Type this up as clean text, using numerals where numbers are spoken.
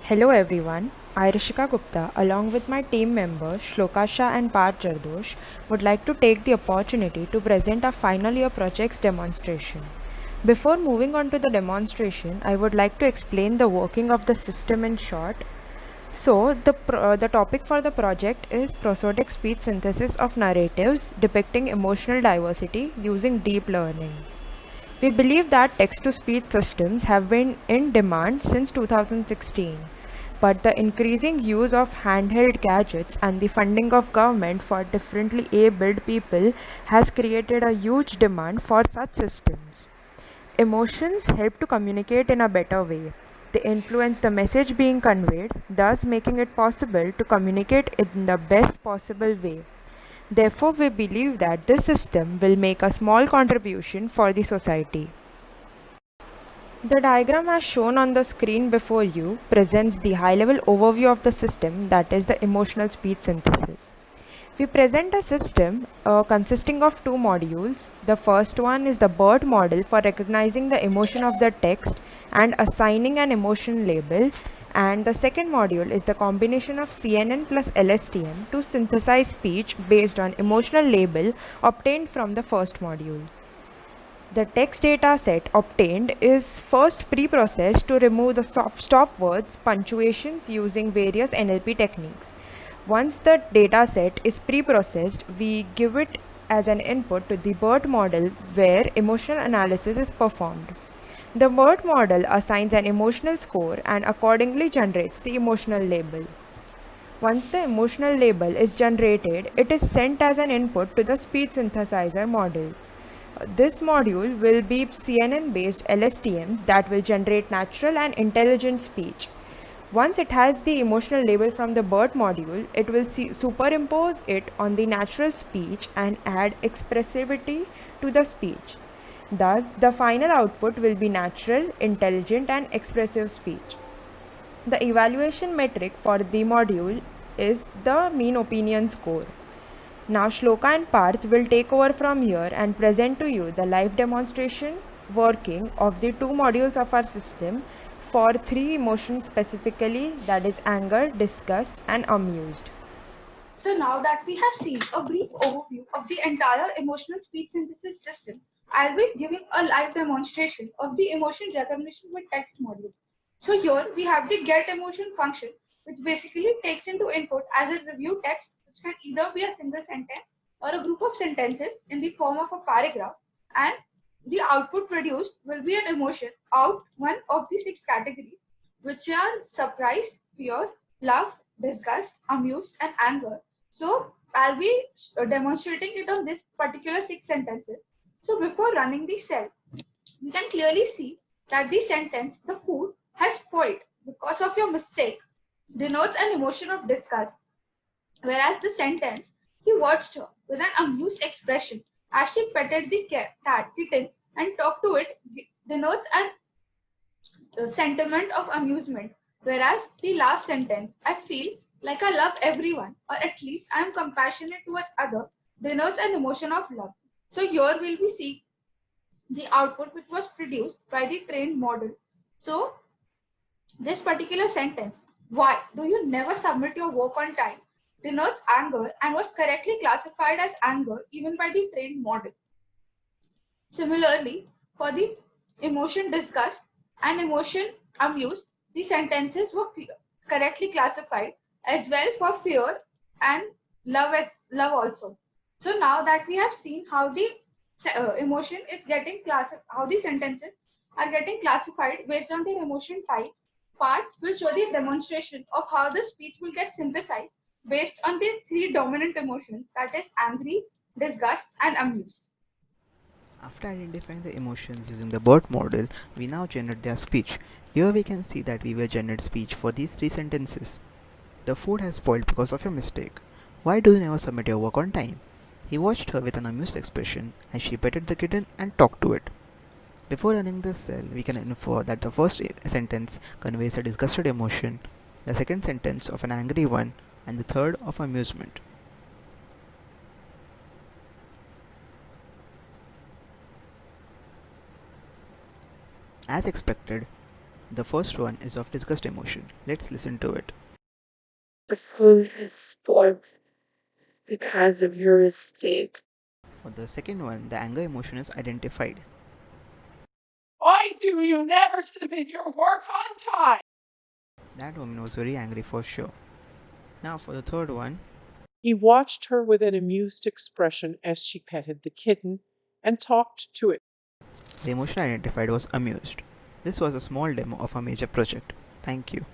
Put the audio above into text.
Hello everyone, I Rishika Gupta along with my team members Shloka Shah and Parth Jardosh would like to take the opportunity to present our final year projects demonstration. Before moving on to the demonstration, I would like to explain the working of the system in short. The topic for the project is prosodic speech synthesis of narratives depicting emotional diversity using deep learning. We believe that text to speech systems have been in demand since 2016, but the increasing use of handheld gadgets and the funding of government for differently abled people has created a huge demand for such systems. Emotions help to communicate in a better way. They influence the message being conveyed, thus making it possible to communicate in the best possible way. Therefore, we believe that this system will make a small contribution for the society. The diagram as shown on the screen before you presents the high-level overview of the system, that is the emotional speech synthesis. We present a system consisting of two modules. The first one is the BERT model for recognizing the emotion of the text and assigning an emotion label, and the second module is the combination of CNN plus LSTM to synthesize speech based on emotional label obtained from the first module. The text data set obtained is first pre-processed to remove the stop words, punctuations using various NLP techniques. Once the data set is pre-processed, we give it as an input to the BERT model where emotional analysis is performed. The BERT model assigns an emotional score and accordingly generates the emotional label. Once the emotional label is generated, it is sent as an input to the speech synthesizer model. This module will be CNN based LSTMs that will generate natural and intelligent speech. Once it has the emotional label from the BERT module, it will superimpose it on the natural speech and add expressivity to the speech. Thus, the final output will be natural, intelligent, and expressive speech. The evaluation metric for the module is the mean opinion score. Now Shloka and Parth will take over from here and present to you the live demonstration working of the two modules of our system for three emotions specifically, that is anger, disgust and amused. So now that we have seen a brief overview of the entire emotional speech synthesis system, I'll be giving a live demonstration of the emotion recognition with text module. So here we have the get emotion function, which basically takes into input as a review text, which can either be a single sentence or a group of sentences in the form of a paragraph, and the output produced will be an emotion out one of the six categories, which are surprise, fear, love, disgust, amused, and anger. So I'll be demonstrating it on this particular six sentences. So before running the cell, we can clearly see that the sentence, the food has spoiled because of your mistake, denotes an emotion of disgust. Whereas the sentence, he watched her with an amused expression as she petted the kitten and talked to it, denotes an sentiment of amusement. Whereas the last sentence, I feel like I love everyone, or at least I am compassionate towards others, denotes an emotion of love. So here we'll be seeing the output which was produced by the trained model. So this particular sentence, why do you never submit your work on time, denotes anger and was correctly classified as anger even by the trained model. Similarly, for the emotion disgust and emotion amused, the sentences were correctly classified as well for fear and love also. So now that we have seen how the emotion is getting how the sentences are getting classified based on their emotion type, part will show the demonstration of how the speech will get synthesized based on the three dominant emotions, that is angry, disgust, and amused. After identifying the emotions using the BERT model, we now generate their speech. Here we can see that we will generate speech for these three sentences. The food has spoiled because of your mistake. Why do you never submit your work on time? He watched her with an amused expression as she petted the kitten and talked to it. Before running this cell, we can infer that the first sentence conveys a disgusted emotion, the second sentence of an angry one, and the third of amusement. As expected, The first one is of disgust emotion. Let's listen to it. The food is spoiled because of your mistake. For the second one, the anger emotion is identified. Why do you never submit your work on time? That woman was very angry for sure. Now for the third one, He watched her with an amused expression as she petted the kitten and talked to it. the emotion identified was amused. This was a small demo of a major project. Thank you.